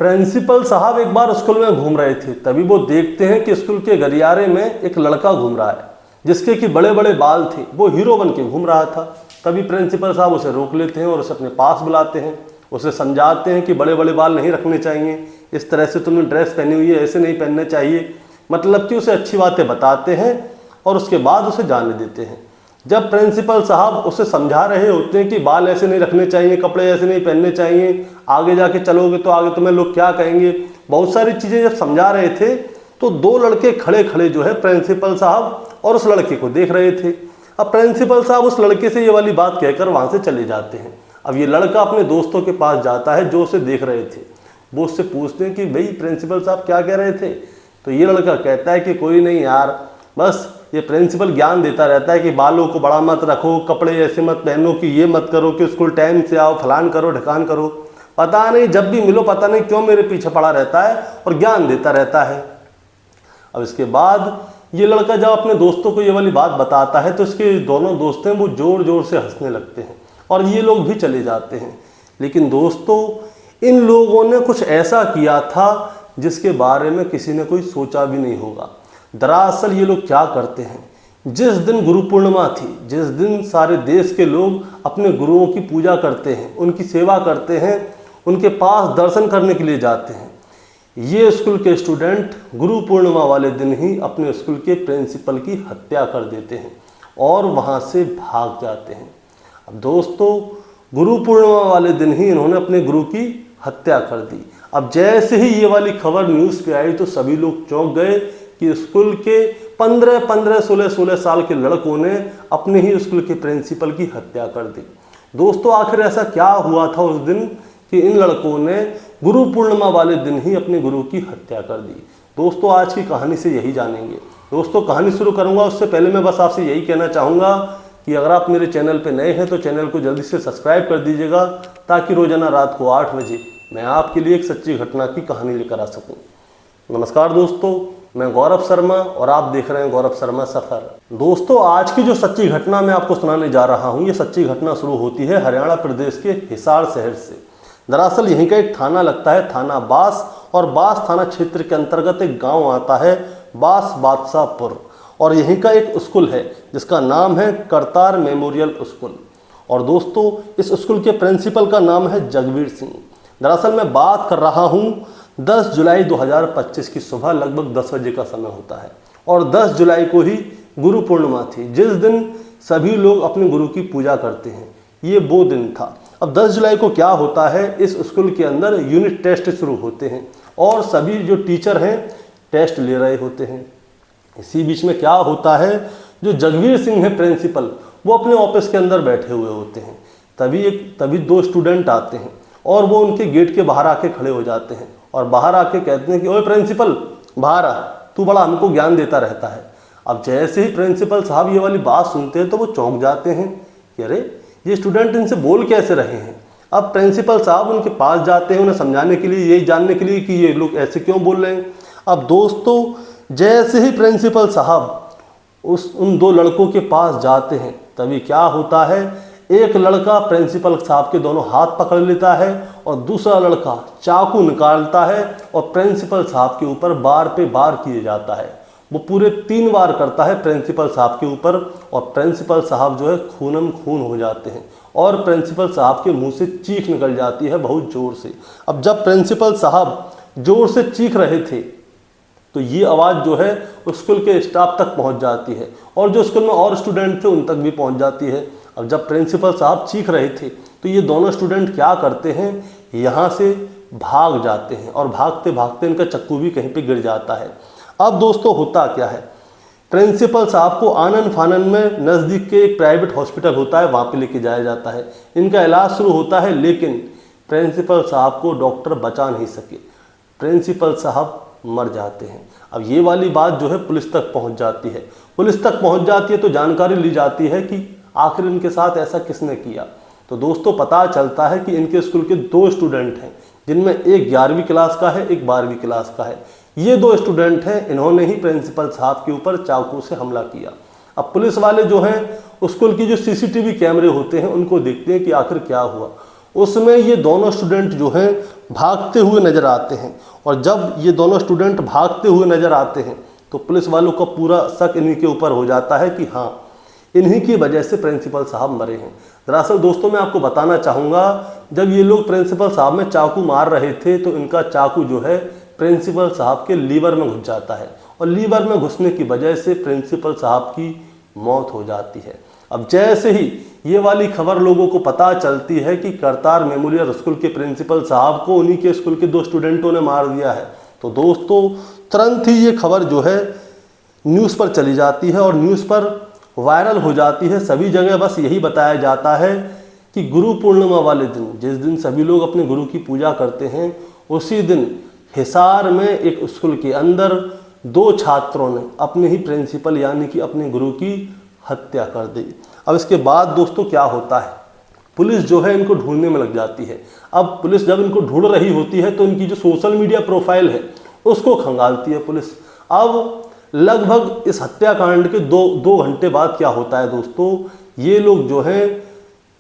Principal साहब एक बार school में घूम रहे थे, तभी वो देखते हैं कि स्कूल के गलियारे में एक लड़का घूम रहा है जिसके कि बड़े बड़े बाल थे। वो हीरो बन के घूम रहा था। तभी प्रिंसिपल साहब उसे रोक लेते हैं और उसे अपने पास बुलाते हैं। उसे समझाते हैं कि बड़े बड़े बाल नहीं रखने चाहिए, इस तरह से तुमने ड्रेस पहनी हुई है, ऐसे नहीं पहनने चाहिए। मतलब कि उसे अच्छी बातें बताते हैं और उसके बाद उसे जाने देते हैं। जब प्रिंसिपल साहब उसे समझा रहे होते हैं कि बाल ऐसे नहीं रखने चाहिए, कपड़े ऐसे नहीं पहनने चाहिए, आगे जाके चलोगे तो आगे तुम्हें लोग क्या कहेंगे, बहुत सारी चीज़ें जब समझा रहे थे तो दो लड़के खड़े खड़े जो है प्रिंसिपल साहब और उस लड़के को देख रहे थे। अब प्रिंसिपल साहब उस लड़के से ये वाली बात कहकर वहाँ से चले जाते हैं। अब ये लड़का अपने दोस्तों के पास जाता है जो उसे देख रहे थे। वो उससे पूछते हैं कि भाई प्रिंसिपल साहब क्या कह रहे थे। तो ये लड़का कहता है कि कोई नहीं यार, बस ये प्रिंसिपल ज्ञान देता रहता है कि बालों को बड़ा मत रखो, कपड़े ऐसे मत पहनो, कि ये मत करो, कि स्कूल टाइम से आओ, फलान करो ढकान करो। पता नहीं जब भी मिलो पता नहीं क्यों मेरे पीछे पड़ा रहता है और ज्ञान देता रहता है। अब इसके बाद ये लड़का जब अपने दोस्तों को ये वाली बात बताता है तो इसके दोनों दोस्त हैं वो जोर जोर से हंसने लगते हैं और ये लोग भी चले जाते हैं। लेकिन दोस्तों, इन लोगों ने कुछ ऐसा किया था जिसके बारे में किसी ने कोई सोचा भी नहीं होगा। दरअसल ये लोग क्या करते हैं, जिस दिन गुरु पूर्णिमा थी, जिस दिन सारे देश के लोग अपने गुरुओं की पूजा करते हैं, उनकी सेवा करते हैं, उनके पास दर्शन करने के लिए जाते हैं, ये स्कूल के स्टूडेंट गुरु पूर्णिमा वाले दिन ही अपने स्कूल के प्रिंसिपल की हत्या कर देते हैं और वहाँ से भाग जाते हैं। अब दोस्तों, गुरु पूर्णिमा वाले दिन ही इन्होंने अपने गुरु की हत्या कर दी। अब जैसे ही ये वाली खबर न्यूज़ पे आई तो सभी लोग चौंक गए कि स्कूल के 15-15, 16-16 साल के लड़कों ने अपने ही स्कूल के प्रिंसिपल की हत्या कर दी। दोस्तों, आखिर ऐसा क्या हुआ था उस दिन कि इन लड़कों ने गुरु पूर्णिमा वाले दिन ही अपने गुरु की हत्या कर दी। दोस्तों, आज की कहानी से यही जानेंगे। दोस्तों, कहानी शुरू करूंगा उससे पहले मैं बस आपसे यही कहना चाहूँगा कि अगर आप मेरे चैनल पे नए हैं तो चैनल को जल्दी से सब्सक्राइब कर दीजिएगा ताकि रोजाना रात को 8 बजे मैं आपके लिए एक सच्ची घटना की कहानी लेकर आ सकूं। नमस्कार दोस्तों, मैं गौरव शर्मा और आप देख रहे हैं गौरव शर्मा सफ़र। दोस्तों, आज की जो सच्ची घटना मैं आपको सुनाने जा रहा हूं, ये सच्ची घटना शुरू होती है हरियाणा प्रदेश के हिसार शहर से। दरअसल यहीं का एक थाना लगता है, थाना बास, और बास थाना क्षेत्र के अंतर्गत एक गाँव आता है बास बादशाहपुर, और यहीं का एक स्कूल है जिसका नाम है करतार मेमोरियल स्कूल। और दोस्तों, इस स्कूल के प्रिंसिपल का नाम है जगवीर सिंह। दरअसल मैं बात कर रहा हूँ 10 जुलाई 2025 की सुबह लगभग 10 बजे का समय होता है और 10 जुलाई को ही गुरु पूर्णिमा थी, जिस दिन सभी लोग अपने गुरु की पूजा करते हैं। ये वो दिन था। अब 10 जुलाई को क्या होता है, इस स्कूल के अंदर यूनिट टेस्ट शुरू होते हैं और सभी जो टीचर हैं टेस्ट ले रहे होते हैं। इसी बीच में क्या होता है, जो जगवीर सिंह है प्रिंसिपल, वो अपने ऑफिस के अंदर बैठे हुए होते हैं। तभी 2 स्टूडेंट आते हैं और वो उनके गेट के बाहर आके खड़े हो जाते हैं और बाहर आके कहते हैं कि ओए प्रिंसिपल, बाहर आ, तू बड़ा हमको ज्ञान देता रहता है। अब जैसे ही प्रिंसिपल साहब ये वाली बात सुनते हैं तो वो चौंक जाते हैं कि अरे, ये स्टूडेंट इनसे बोल कैसे रहे हैं। अब प्रिंसिपल साहब उनके पास जाते हैं उन्हें समझाने के लिए, यही जानने के लिए कि ये लोग ऐसे क्यों बोल रहे हैं। अब दोस्तों, जैसे ही प्रिंसिपल साहब उन 2 लड़कों के पास जाते हैं तभी क्या होता है, एक लड़का प्रिंसिपल साहब के दोनों हाथ पकड़ लेता है और दूसरा लड़का चाकू निकालता है और प्रिंसिपल साहब के ऊपर बार पे बार किए जाता है। वो पूरे 3 बार करता है प्रिंसिपल साहब के ऊपर और प्रिंसिपल साहब जो है खूनम खून हो जाते हैं और प्रिंसिपल साहब के मुंह से चीख निकल जाती है बहुत ज़ोर से। अब जब प्रिंसिपल साहब ज़ोर से चीख रहे थे तो ये आवाज़ जो है स्कूल के स्टाफ तक पहुंच जाती है और जो स्कूल में और स्टूडेंट थे उन तक भी पहुंच जाती है। अब जब प्रिंसिपल साहब चीख रहे थे तो ये दोनों स्टूडेंट क्या करते हैं, यहाँ से भाग जाते हैं और भागते भागते इनका चक्कू भी कहीं पे गिर जाता है। अब दोस्तों, होता क्या है, प्रिंसिपल साहब को आनन फानन में नज़दीक के एक प्राइवेट हॉस्पिटल होता है, वहाँ पे लेके जाया जाता है। इनका इलाज शुरू होता है, लेकिन प्रिंसिपल साहब को डॉक्टर बचा नहीं सके, प्रिंसिपल साहब मर जाते हैं। अब ये वाली बात जो है पुलिस तक पहुंच जाती है। पुलिस तक पहुंच जाती है तो जानकारी ली जाती है कि आखिर इनके साथ ऐसा किसने किया। तो दोस्तों, पता चलता है कि इनके स्कूल के 2 स्टूडेंट हैं, जिनमें एक 11वीं क्लास का है, एक 12वीं क्लास का है। ये 2 स्टूडेंट हैं, इन्होंने ही प्रिंसिपल साहब के ऊपर चाकू से हमला किया। अब पुलिस वाले जो हैं स्कूल की जो CCTV कैमरे होते हैं उनको देखते हैं कि आखिर क्या हुआ। उसमें ये दोनों स्टूडेंट जो हैं भागते हुए नज़र आते हैं। और जब ये दोनों स्टूडेंट भागते हुए नज़र आते हैं तो पुलिस वालों का पूरा शक इन्हीं के ऊपर हो जाता है कि हाँ, इन्हीं की वजह से प्रिंसिपल साहब मरे हैं। दरअसल दोस्तों, मैं आपको बताना चाहूँगा, जब ये लोग प्रिंसिपल साहब में चाकू मार रहे थे तो इनका चाकू जो है प्रिंसिपल साहब के लीवर में घुस जाता है और लीवर में घुसने की वजह से प्रिंसिपल साहब की मौत हो जाती है। अब जैसे ही ये वाली खबर लोगों को पता चलती है कि करतार मेमोरियल स्कूल के प्रिंसिपल साहब को उन्हीं के स्कूल के 2 स्टूडेंटों ने मार दिया है, तो दोस्तों तुरंत ही ये खबर जो है न्यूज़ पर चली जाती है और न्यूज़ पर वायरल हो जाती है। सभी जगह बस यही बताया जाता है कि गुरु पूर्णिमा वाले दिन, जिस दिन सभी लोग अपने गुरु की पूजा करते हैं, उसी दिन हिसार में एक स्कूल के अंदर 2 छात्रों ने अपने ही प्रिंसिपल यानी कि अपने गुरु की हत्या कर दी। अब इसके बाद दोस्तों क्या होता है, पुलिस जो है इनको ढूंढने में लग जाती है। अब पुलिस जब इनको ढूंढ रही होती है तो इनकी जो सोशल मीडिया प्रोफाइल है उसको खंगालती है पुलिस। अब लगभग इस हत्याकांड के दो घंटे बाद क्या होता है दोस्तों, ये लोग जो है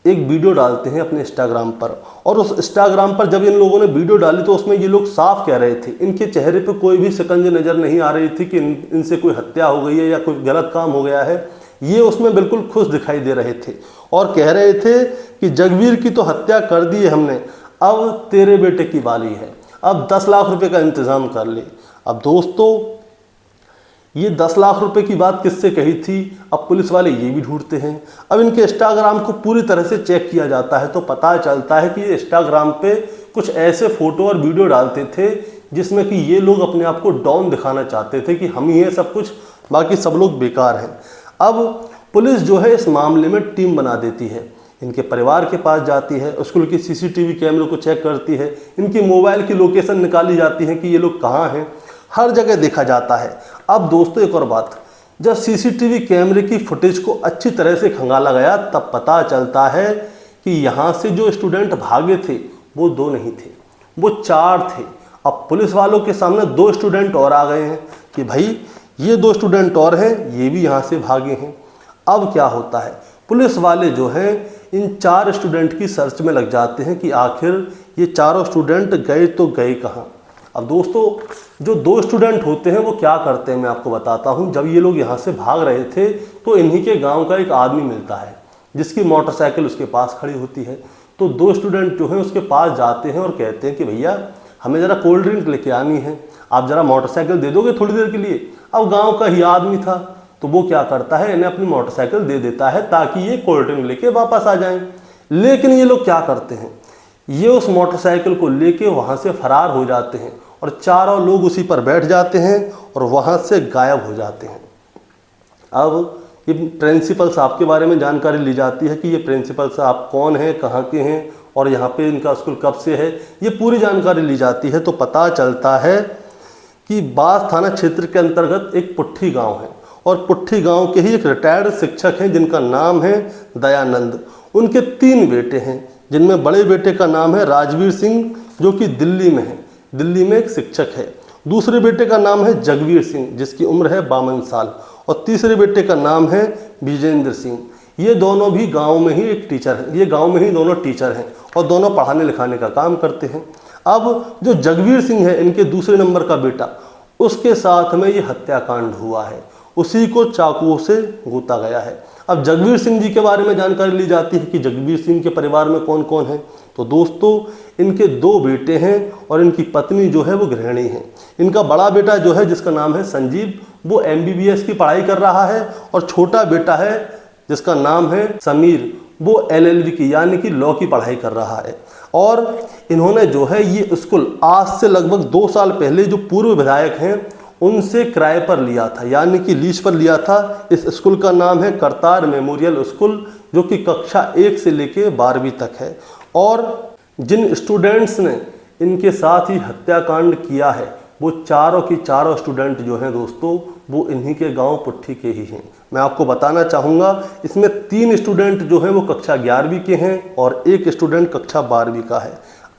एक वीडियो डालते हैं अपने इंस्टाग्राम पर, और उस इंस्टाग्राम पर जब इन लोगों ने वीडियो डाली तो उसमें ये लोग साफ कह रहे थे, इनके चेहरे पे कोई भी शिकंज नज़र नहीं आ रही थी कि इनसे कोई हत्या हो गई है या कोई गलत काम हो गया है। ये उसमें बिल्कुल खुश दिखाई दे रहे थे और कह रहे थे कि जगवीर की तो हत्या कर दी है हमने, अब तेरे बेटे की बारी है, अब 10 लाख रुपए का इंतज़ाम कर ले। अब दोस्तों ये 10 लाख रुपए की बात किससे कही थी, अब पुलिस वाले ये भी ढूंढते हैं। अब इनके इंस्टाग्राम को पूरी तरह से चेक किया जाता है तो पता चलता है कि ये इंस्टाग्राम पे कुछ ऐसे फ़ोटो और वीडियो डालते थे जिसमें कि ये लोग अपने आप को डाउन दिखाना चाहते थे कि हम ही हैं सब कुछ, बाकी सब लोग बेकार हैं। अब पुलिस जो है इस मामले में टीम बना देती है, इनके परिवार के पास जाती है, स्कूल की सीसीटीवी कैमरे को चेक करती है, इनकी मोबाइल की लोकेशन निकाली जाती है कि ये लोग कहाँ हैं, हर जगह देखा जाता है। अब दोस्तों एक और बात, जब सीसीटीवी कैमरे की फुटेज को अच्छी तरह से खंगाला गया तब पता चलता है कि यहाँ से जो स्टूडेंट भागे थे वो 2 नहीं थे, वो 4 थे। अब पुलिस वालों के सामने 2 स्टूडेंट और आ गए हैं कि भाई ये 2 स्टूडेंट और हैं, ये भी यहाँ से भागे हैं। अब क्या होता है, पुलिस वाले जो हैं इन 4 स्टूडेंट की सर्च में लग जाते हैं कि आखिर ये चारों स्टूडेंट गए तो गए कहाँ। अब दोस्तों जो 2 स्टूडेंट होते हैं वो क्या करते हैं मैं आपको बताता हूँ। जब ये लोग यहाँ से भाग रहे थे तो इन्हीं के गांव का एक आदमी मिलता है जिसकी मोटरसाइकिल उसके पास खड़ी होती है। तो 2 स्टूडेंट जो हैं उसके पास जाते हैं और कहते हैं कि भैया हमें ज़रा कोल्ड ड्रिंक लेके आनी है, आप ज़रा मोटरसाइकिल दे दोगे थोड़ी देर के लिए। अब गाँव का ही आदमी था तो वो क्या करता है, इन्हें अपनी मोटरसाइकिल दे देता है ताकि ये कोल्ड ड्रिंक लेके वापस आ जाएं। लेकिन ये लोग क्या करते हैं, ये उस मोटरसाइकिल को लेके वहाँ से फरार हो जाते हैं और चारों लोग उसी पर बैठ जाते हैं और वहाँ से गायब हो जाते हैं। अब ये प्रिंसिपल साहब के बारे में जानकारी ली जाती है कि ये प्रिंसिपल साहब कौन है, कहाँ के हैं और यहाँ पे इनका स्कूल कब से है, ये पूरी जानकारी ली जाती है। तो पता चलता है कि बास थाना क्षेत्र के अंतर्गत एक पुट्ठी गाँव है और पुट्ठी गांव के ही एक रिटायर्ड शिक्षक हैं जिनका नाम है दयानंद। उनके 3 बेटे हैं जिनमें बड़े बेटे का नाम है राजवीर सिंह जो कि दिल्ली में है, दिल्ली में एक शिक्षक है। दूसरे बेटे का नाम है जगवीर सिंह जिसकी उम्र है 52 साल और तीसरे बेटे का नाम है विजेंद्र सिंह। ये दोनों भी गाँव में ही एक टीचर हैं, ये गाँव में ही दोनों टीचर हैं और दोनों पढ़ाने लिखाने का काम करते हैं। अब जो जगवीर सिंह है इनके दूसरे नंबर का बेटा, उसके साथ में ये हत्याकांड हुआ है, उसी को चाकुओं से गूंथा गया है। अब जगवीर सिंह जी के बारे में जानकारी ली जाती है कि जगवीर सिंह के परिवार में कौन कौन है। तो दोस्तों इनके 2 बेटे हैं और इनकी पत्नी जो है वो गृहिणी है। इनका बड़ा बेटा जो है जिसका नाम है संजीव, वो MBBS की पढ़ाई कर रहा है और छोटा बेटा है जिसका नाम है समीर, वो LLB की यानी कि लॉ की पढ़ाई कर रहा है। और इन्होंने जो है ये स्कूल आज से लगभग 2 साल पहले जो पूर्व विधायक हैं उनसे किराए पर लिया था, यानी कि लीज पर लिया था। इस स्कूल का नाम है करतार मेमोरियल स्कूल जो कि कक्षा 1 से लेके 12वीं तक है। और जिन स्टूडेंट्स ने इनके साथ ही हत्याकांड किया है वो चारों की चारों स्टूडेंट जो हैं दोस्तों वो इन्हीं के गांव पुट्ठी के ही हैं। मैं आपको बताना चाहूँगा इसमें 3 स्टूडेंट जो हैं वो कक्षा 11वीं के हैं और 1 स्टूडेंट कक्षा 12वीं का है।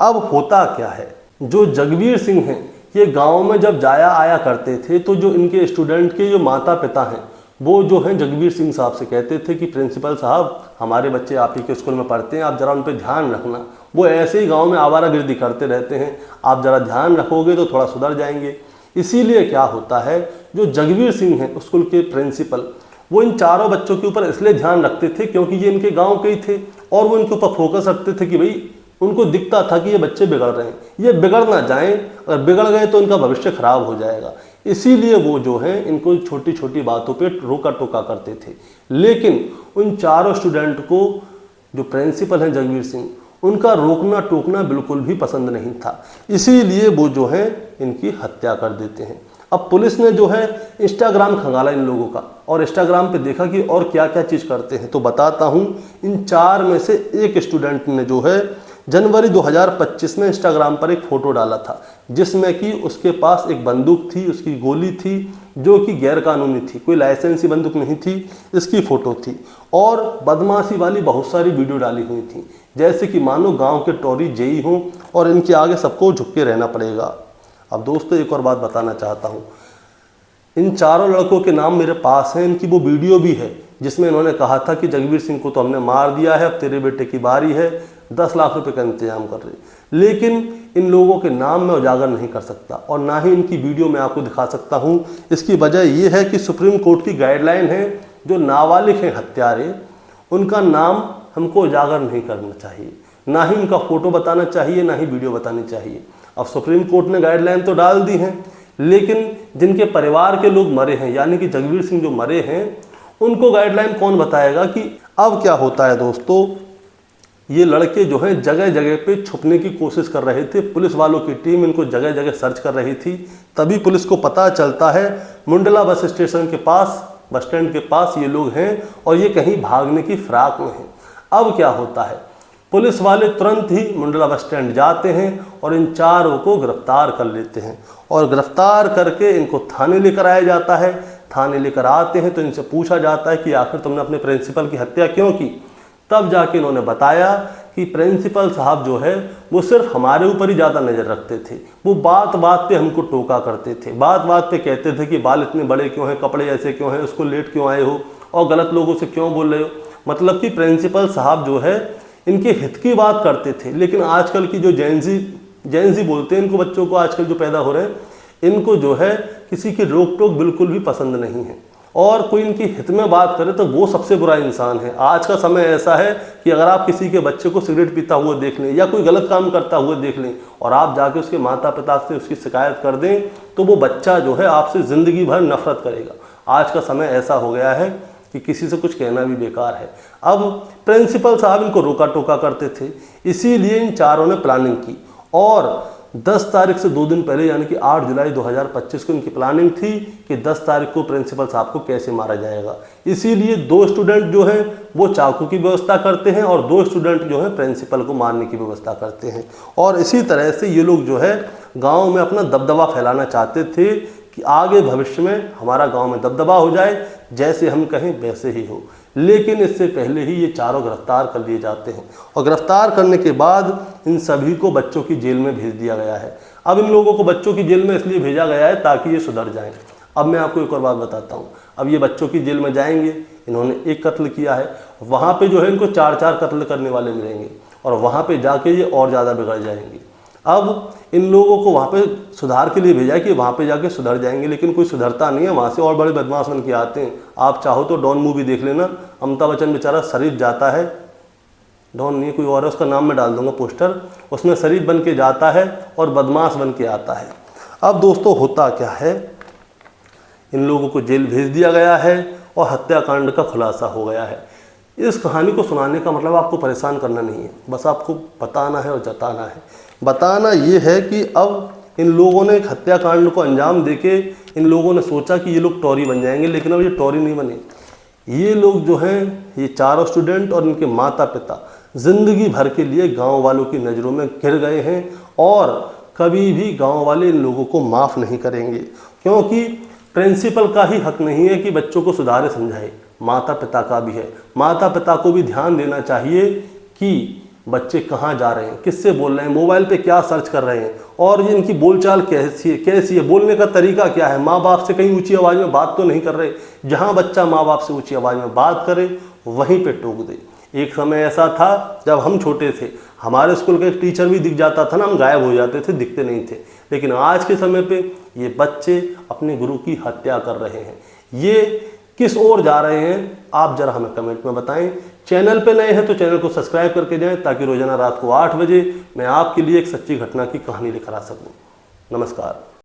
अब होता क्या है, जो जगवीर सिंह हैं ये गांव में जब जाया आया करते थे तो जो इनके स्टूडेंट के जो माता पिता हैं वो जो हैं जगवीर सिंह साहब से कहते थे कि प्रिंसिपल साहब, हमारे बच्चे आप ही के स्कूल में पढ़ते हैं, आप ज़रा उन पर ध्यान रखना, वो ऐसे ही गांव में आवारागर्दी करते रहते हैं, आप ज़रा ध्यान रखोगे तो थोड़ा सुधर जाएंगे। इसीलिए क्या होता है, जो जगवीर सिंह हैं स्कूल के प्रिंसिपल, वो इन चारों बच्चों के ऊपर इसलिए ध्यान रखते थे क्योंकि ये इनके गांव के ही थे, और वो इनके ऊपर फोकस रखते थे कि भाई उनको दिखता था कि ये बच्चे बिगड़ रहे हैं, ये बिगड़ ना जाएं, अगर बिगड़ गए तो इनका भविष्य खराब हो जाएगा। इसीलिए वो जो है इनको छोटी छोटी बातों पे रोका टोका करते थे। लेकिन उन चारों स्टूडेंट को जो प्रिंसिपल हैं जगवीर सिंह, उनका रोकना टोकना बिल्कुल भी पसंद नहीं था, इसीलिए वो जो है इनकी हत्या कर देते हैं। अब पुलिस ने जो है इंस्टाग्राम खंगाला इन लोगों का, और इंस्टाग्राम पे देखा कि और क्या क्या चीज़ करते हैं। तो बताता हूँ, इन 4 में से एक स्टूडेंट ने जो है जनवरी 2025 में इंस्टाग्राम पर एक फ़ोटो डाला था, जिसमें कि उसके पास एक बंदूक थी, उसकी गोली थी, जो कि गैरकानूनी थी, कोई लाइसेंसी बंदूक नहीं थी, इसकी फ़ोटो थी। और बदमाशी वाली बहुत सारी वीडियो डाली हुई थी, जैसे कि मानो गांव के टोरी जेई हों और इनके आगे सबको झुक के रहना पड़ेगा। अब दोस्तों एक और बात बताना चाहता हूँ, इन चारों लड़कों के नाम मेरे पास हैं, इनकी वो वीडियो भी है जिसमें इन्होंने कहा था कि जगवीर सिंह को तो हमने मार दिया है, अब तेरे बेटे की बारी है, 10 लाख रुपए का इंतजाम कर रहे। लेकिन इन लोगों के नाम मैं उजागर नहीं कर सकता और ना ही इनकी वीडियो मैं आपको दिखा सकता हूँ। इसकी वजह यह है कि सुप्रीम कोर्ट की गाइडलाइन है, जो नाबालिग हैं हत्यारे, उनका नाम हमको उजागर नहीं करना चाहिए, ना ही उनका फ़ोटो बताना चाहिए, ना ही वीडियो बतानी चाहिए। अब सुप्रीम कोर्ट ने गाइडलाइन तो डाल दी है, लेकिन जिनके परिवार के लोग मरे हैं, यानी कि जगवीर सिंह जो मरे हैं, उनको गाइडलाइन कौन बताएगा कि अब क्या होता है। दोस्तों, ये लड़के जो हैं जगह जगह पे छुपने की कोशिश कर रहे थे, पुलिस वालों की टीम इनको जगह जगह सर्च कर रही थी। तभी पुलिस को पता चलता है मुंडला बस स्टेशन के पास, बस स्टैंड के पास ये लोग हैं और ये कहीं भागने की फिराक में हैं। अब क्या होता है, पुलिस वाले तुरंत ही मुंडला बस स्टैंड जाते हैं और इन चारों को गिरफ्तार कर लेते हैं, और गिरफ्तार करके इनको थाने लेकर आया जाता है। थाने लेकर आते हैं तो इनसे पूछा जाता है कि आखिर तुमने अपने प्रिंसिपल की हत्या क्यों की। तब जाके इन्होंने बताया कि प्रिंसिपल साहब जो है वो सिर्फ हमारे ऊपर ही ज़्यादा नज़र रखते थे, वो बात बात पे हमको टोका करते थे, बात बात पे कहते थे कि बाल इतने बड़े क्यों हैं, कपड़े ऐसे क्यों हैं, उसको लेट क्यों आए हो और गलत लोगों से क्यों बोल रहे हो। मतलब कि प्रिंसिपल साहब जो है इनके हित की बात करते थे। लेकिन आजकल की जो जेंजी बोलते हैं इनको, बच्चों को आजकल जो पैदा हो रहे हैं, इनको जो है किसी की रोक टोक बिल्कुल भी पसंद नहीं है, और कोई इनकी हित में बात करे तो वो सबसे बुरा इंसान है। आज का समय ऐसा है कि अगर आप किसी के बच्चे को सिगरेट पीता हुआ देख लें या कोई गलत काम करता हुआ देख लें और आप जाके उसके माता पिता से उसकी शिकायत कर दें, तो वो बच्चा जो है आपसे ज़िंदगी भर नफरत करेगा। आज का समय ऐसा हो गया है कि किसी से कुछ कहना भी बेकार है। अब प्रिंसिपल साहब इनको रोका टोका करते थे, इसीलिए इन चारों ने प्लानिंग की, और 10 तारीख से 2 दिन पहले यानी कि 8 जुलाई 2025 को इनकी प्लानिंग थी कि 10 तारीख को प्रिंसिपल साहब को कैसे मारा जाएगा। इसीलिए 2 स्टूडेंट जो हैं वो चाकू की व्यवस्था करते हैं और 2 स्टूडेंट जो हैं प्रिंसिपल को मारने की व्यवस्था करते हैं। और इसी तरह से ये लोग जो है गांव में अपना दबदबा फैलाना चाहते थे कि आगे भविष्य में हमारा गांव में दबदबा हो जाए, जैसे हम कहें वैसे ही हो। लेकिन इससे पहले ही ये चारों गिरफ्तार कर लिए जाते हैं, और गिरफ्तार करने के बाद इन सभी को बच्चों की जेल में भेज दिया गया है। अब इन लोगों को बच्चों की जेल में इसलिए भेजा गया है ताकि ये सुधर जाएं। अब मैं आपको एक और बात बताता हूँ, अब ये बच्चों की जेल में जाएंगे, इन्होंने एक कत्ल किया है, वहाँ पे जो है इनको 4-4 कत्ल करने वाले मिलेंगे, और वहाँ पे जाके ये और ज़्यादा बिगड़ जाएंगे। अब इन लोगों को वहाँ पे सुधार के लिए भेजा है कि वहाँ पे जाके सुधर जाएंगे, लेकिन कोई सुधरता नहीं है, वहाँ से और बड़े बदमाश बन के आते हैं। आप चाहो तो डॉन मूवी देख लेना, अमिताभ बच्चन बेचारा शरीफ जाता है, डॉन नहीं कोई और है, उसका नाम मैं डाल दूंगा पोस्टर, उसमें शरीफ बन के जाता है और बदमाश बन के आता है। अब दोस्तों होता क्या है, इन लोगों को जेल भेज दिया गया है और हत्याकांड का खुलासा हो गया है। इस कहानी को सुनाने का मतलब आपको परेशान करना नहीं है, बस आपको बताना है और जताना है। बताना ये है कि अब इन लोगों ने एक हत्याकांड को अंजाम देके इन लोगों ने सोचा कि ये लोग टॉरी बन जाएंगे, लेकिन अब ये टॉरी नहीं बने। ये लोग जो हैं, ये चारों स्टूडेंट और इनके माता पिता ज़िंदगी भर के लिए गांव वालों की नज़रों में गिर गए हैं, और कभी भी गांव वाले इन लोगों को माफ़ नहीं करेंगे, क्योंकि प्रिंसिपल का ही हक नहीं है कि बच्चों को सुधारे समझाए, माता पिता का भी है। माता पिता को भी ध्यान देना चाहिए कि बच्चे कहाँ जा रहे हैं, किससे बोल रहे हैं, मोबाइल पे क्या सर्च कर रहे हैं, और ये इनकी बोलचाल कैसी है, बोलने का तरीका क्या है, माँ बाप से कहीं ऊंची आवाज़ में बात तो नहीं कर रहे। जहाँ बच्चा माँ बाप से ऊंची आवाज़ में बात करे वहीं पे टोक दे। एक समय ऐसा था जब हम छोटे थे, हमारे स्कूल का एक टीचर भी दिख जाता था ना, हम गायब हो जाते थे, दिखते नहीं थे। लेकिन आज के समय पे ये बच्चे अपने गुरु की हत्या कर रहे हैं। ये किस ओर जा रहे हैं आप जरा हमें कमेंट में बताएं। चैनल पे नए हैं तो चैनल को सब्सक्राइब करके जाएं, ताकि रोजाना रात को 8 बजे मैं आपके लिए एक सच्ची घटना की कहानी लेकर आ सकूं। नमस्कार।